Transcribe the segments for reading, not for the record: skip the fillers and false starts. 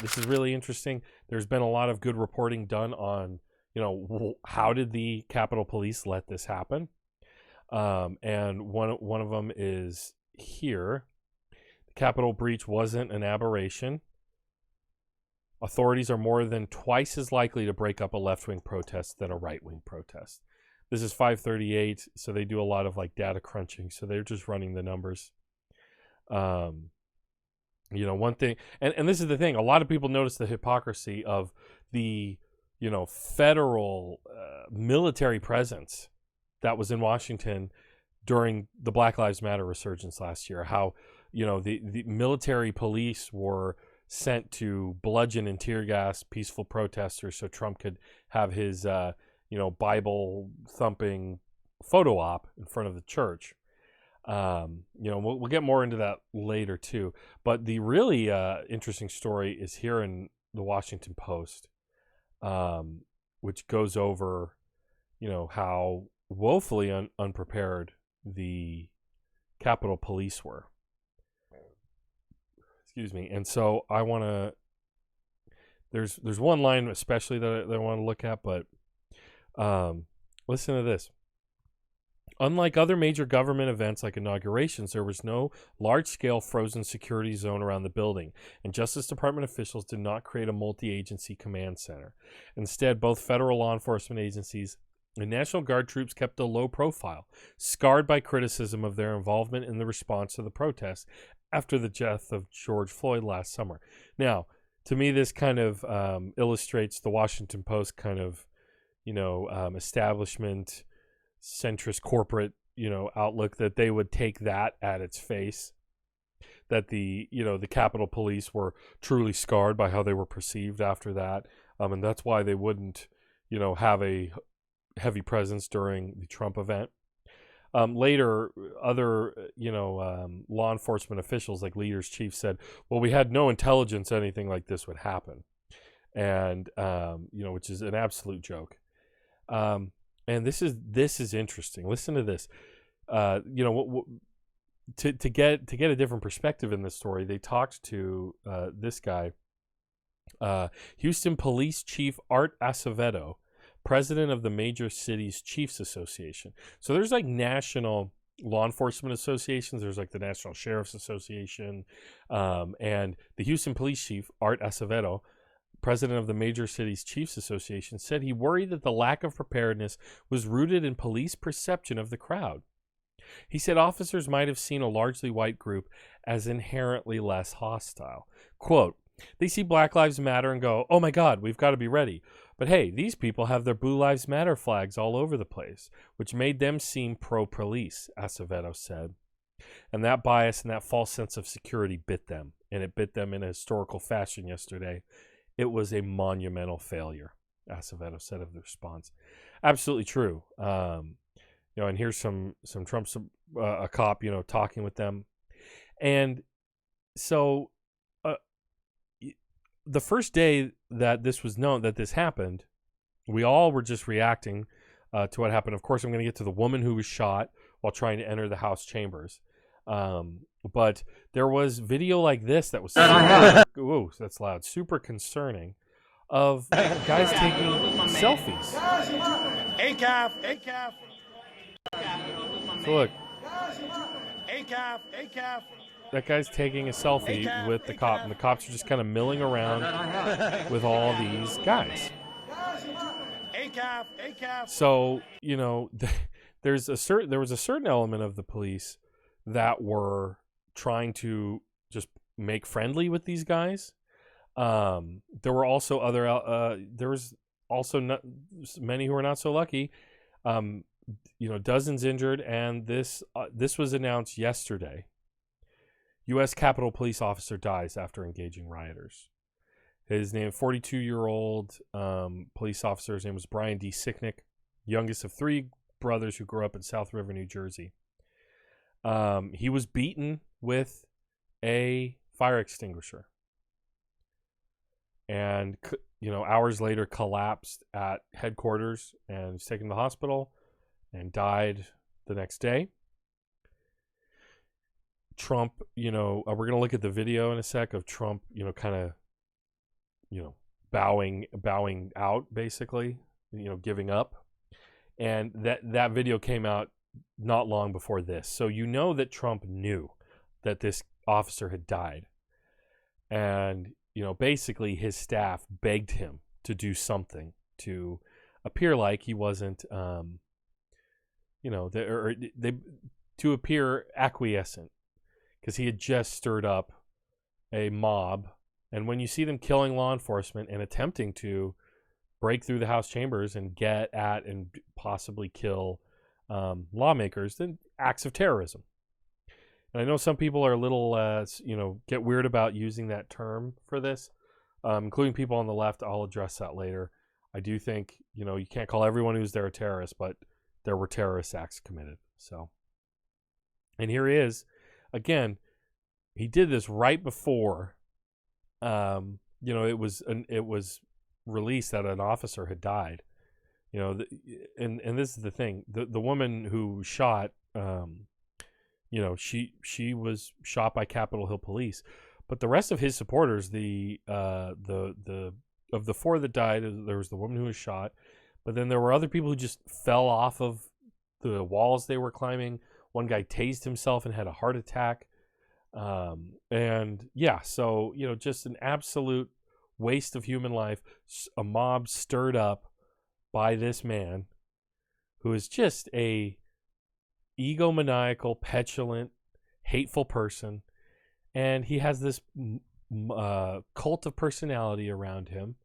this is really interesting. There's been a lot of good reporting done on, how did the Capitol Police let this happen? And one of them is here. The Capitol breach wasn't an aberration. Authorities are more than twice as likely to break up a left-wing protest than a right-wing protest. This is 538, so they do a lot of like data crunching. So they're just running the numbers. One thing, and this is the thing, a lot of people notice the hypocrisy of the, federal military presence that was in Washington during the Black Lives Matter resurgence last year. How, the military police were sent to bludgeon and tear gas peaceful protesters so Trump could have his, Bible thumping photo op in front of the church. We'll get more into that later too. But the really interesting story is here in the Washington Post, which goes over, how woefully unprepared the Capitol Police were. Excuse me. And so I want to. There's one line especially that I want to look at, but listen to this. Unlike other major government events like inaugurations, there was no large-scale frozen security zone around the building, and Justice Department officials did not create a multi-agency command center. Instead, both federal law enforcement agencies and National Guard troops kept a low profile, scarred by criticism of their involvement in the response to the protests after the death of George Floyd last summer. Now, to me, this kind of illustrates the Washington Post kind of, establishment centrist corporate, outlook, that they would take that at its face, that the Capitol Police were truly scarred by how they were perceived after that. And that's why they wouldn't, have a heavy presence during the Trump event. Later, other, law enforcement officials like leaders, chiefs said, well, we had no intelligence anything like this would happen. And, which is an absolute joke. And this is interesting. Listen to this. To get a different perspective in this story, they talked to this guy, Houston Police Chief Art Acevedo, president of the Major Cities Chiefs Association. So there's like national law enforcement associations. There's like the National Sheriff's Association, and the Houston Police Chief Art Acevedo, president of the Major Cities Chiefs Association, said he worried that the lack of preparedness was rooted in police perception of the crowd. He said officers might have seen a largely white group as inherently less hostile. Quote, they see Black Lives Matter and go, oh my God, we've got to be ready. But hey, these people have their Blue Lives Matter flags all over the place, which made them seem pro-police, Acevedo said. And that bias and that false sense of security bit them, and it bit them in a historical fashion yesterday. It was a monumental failure, Acevedo said of the response. Absolutely true. And here's some Trump, a cop, talking with them. And so the first day that this was known, that this happened, we all were just reacting to what happened. Of course, I'm going to get to the woman who was shot while trying to enter the House chambers. But there was video like this that was ooh, that's loud, super concerning, of guys taking selfies. ACAF. So look, ACAF. that guy's taking a selfie with the cop, and the cops are just kind of milling around with all these guys. ACAF. So, there was a certain element of the police that were trying to just make friendly with these guys. There were also many who were not so lucky. Dozens injured, and this was announced yesterday. U.S. Capitol Police officer dies after engaging rioters. His name, 42-year-old police officer, his name was Brian D. Sicknick, youngest of three brothers who grew up in South River, New Jersey. He was beaten with a fire extinguisher, and hours later collapsed at headquarters and was taken to the hospital and died the next day. Trump, we're going to look at the video in a sec of Trump, kind of bowing out, basically, giving up. And that video came out not long before this. So that Trump knew that this officer had died. And, basically his staff begged him to do something to appear like he wasn't, to appear acquiescent, because he had just stirred up a mob. And when you see them killing law enforcement and attempting to break through the House chambers and get at and possibly kill lawmakers, then acts of terrorism. And I know some people are a little, get weird about using that term for this, including people on the left. I'll address that later. I do think, you can't call everyone who's there a terrorist, but there were terrorist acts committed. So, and here he is. Again, he did this right before, it was released that an officer had died. And this is the thing. The woman who shot, she was shot by Capitol Hill police, but the rest of his supporters, of the four that died, there was the woman who was shot, but then there were other people who just fell off of the walls they were climbing. One guy tased himself and had a heart attack. So, just an absolute waste of human life. A mob stirred up by this man who is just a egomaniacal, petulant, hateful person. And he has this cult of personality around him.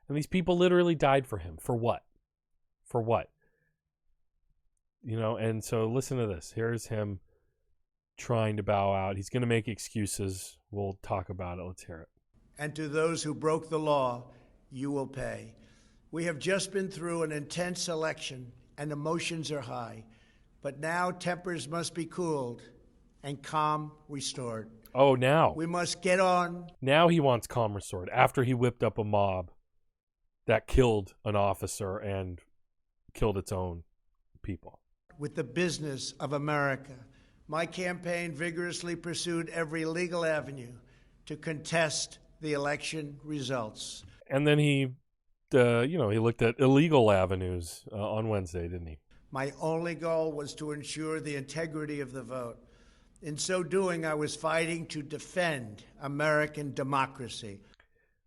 And these people literally died for him. For what? For what? And so listen to this. Here's him trying to bow out. He's going to make excuses. We'll talk about it. Let's hear it. And to those who broke the law, you will pay. We have just been through an intense election and emotions are high. But now tempers must be cooled and calm restored. Oh, now. We must get on. Now he wants calm restored after he whipped up a mob that killed an officer and killed its own people. With the business of America. My campaign vigorously pursued every legal avenue to contest the election results. And then he looked at illegal avenues on Wednesday, didn't he? My only goal was to ensure the integrity of the vote. In so doing, I was fighting to defend American democracy.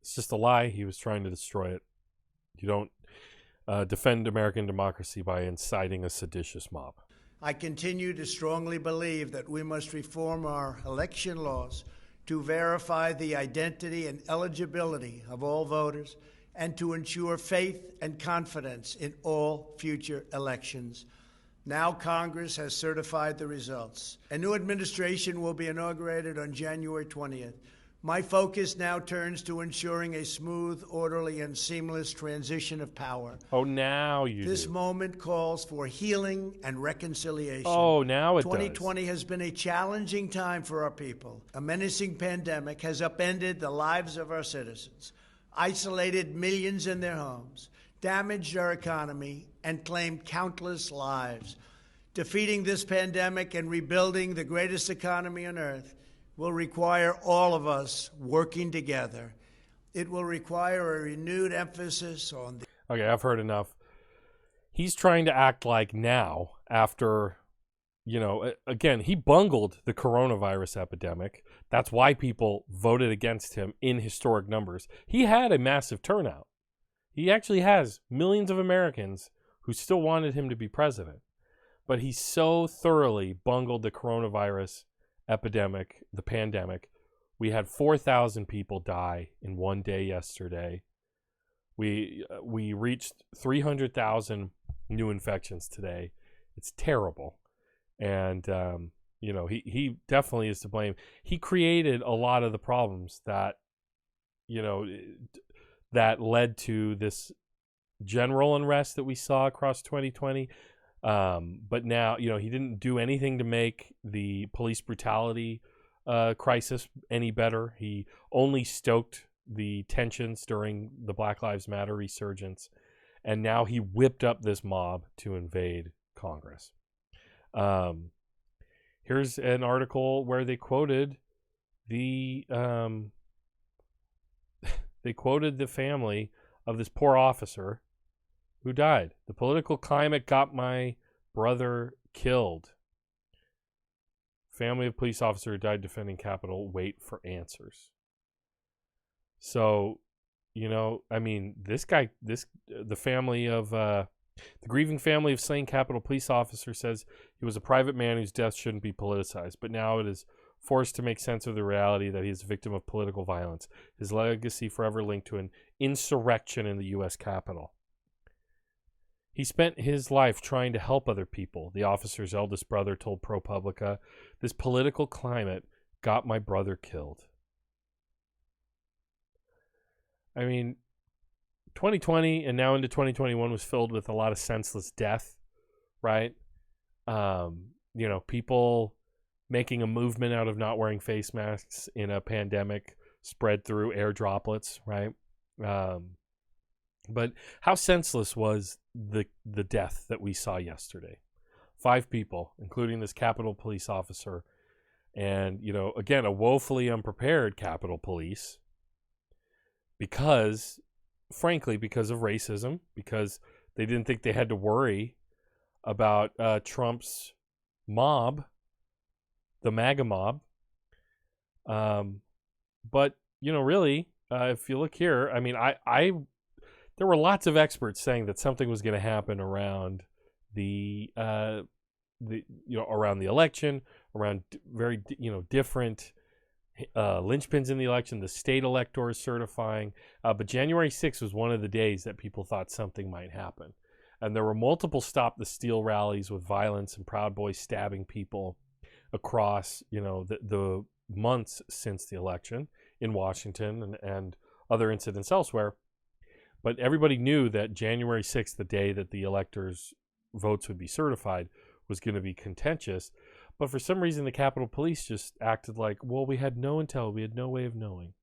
It's just a lie. He was trying to destroy it. You don't defend American democracy by inciting a seditious mob. I continue to strongly believe that we must reform our election laws to verify the identity and eligibility of all voters and to ensure faith and confidence in all future elections. Now Congress has certified the results. A new administration will be inaugurated on January 20th. My focus now turns to ensuring a smooth, orderly, and seamless transition of power. Oh, now you This do. moment calls for healing and reconciliation. Oh, now it 2020 has been a challenging time for our people. A menacing pandemic has upended the lives of our citizens, isolated millions in their homes, damaged our economy, and claimed countless lives. Defeating this pandemic and rebuilding the greatest economy on earth will require all of us working together. It will require a renewed emphasis on the... Okay, I've heard enough. He's trying to act like now, after, again, he bungled the coronavirus epidemic. That's why people voted against him in historic numbers. He had a massive turnout. He actually has millions of Americans who still wanted him to be president. But he so thoroughly bungled the coronavirus epidemic, the pandemic. We had 4,000 people die in one day yesterday. We reached 300,000 new infections today. It's terrible. And, he definitely is to blame. He created a lot of the problems that, that led to this general unrest that we saw across 2020. But now, he didn't do anything to make the police brutality crisis any better. He only stoked the tensions during the Black Lives Matter resurgence. And now he whipped up this mob to invade Congress. Here's an article where they quoted the they quoted the family of this poor officer who died. The political climate got my brother killed. Family of police officer who died defending Capitol, wait for answers. So, you know, I mean, the family of, the grieving family of slain Capitol police officer says he was a private man whose death shouldn't be politicized, but now it is forced to make sense of the reality that he is a victim of political violence. His legacy forever linked to an insurrection in the U.S. Capitol. He spent his life trying to help other people, the officer's eldest brother told ProPublica. This political climate got my brother killed. I mean, 2020 and now into 2021 was filled with a lot of senseless death, right? You know, people making a movement out of not wearing face masks in a pandemic spread through air droplets, right? But how senseless was the death that we saw yesterday? 5 people, including this Capitol police officer, and, you know, again, a woefully unprepared Capitol Police, because, frankly, because of racism, because they didn't think they had to worry about Trump's mob, the MAGA mob. But, you know, really, if you look here, I mean, there were lots of experts saying that something was going to happen around around the election, around very, you know, different linchpins in the election, the state electors certifying. But January 6th was one of the days that people thought something might happen. And there were multiple Stop the Steal rallies with violence and Proud Boys stabbing people across, you know, the months since the election in Washington and other incidents elsewhere. But everybody knew that January 6th, the day that the electors' votes would be certified, was going to be contentious. But for some reason, the Capitol Police just acted like, well, we had no intel. We had no way of knowing.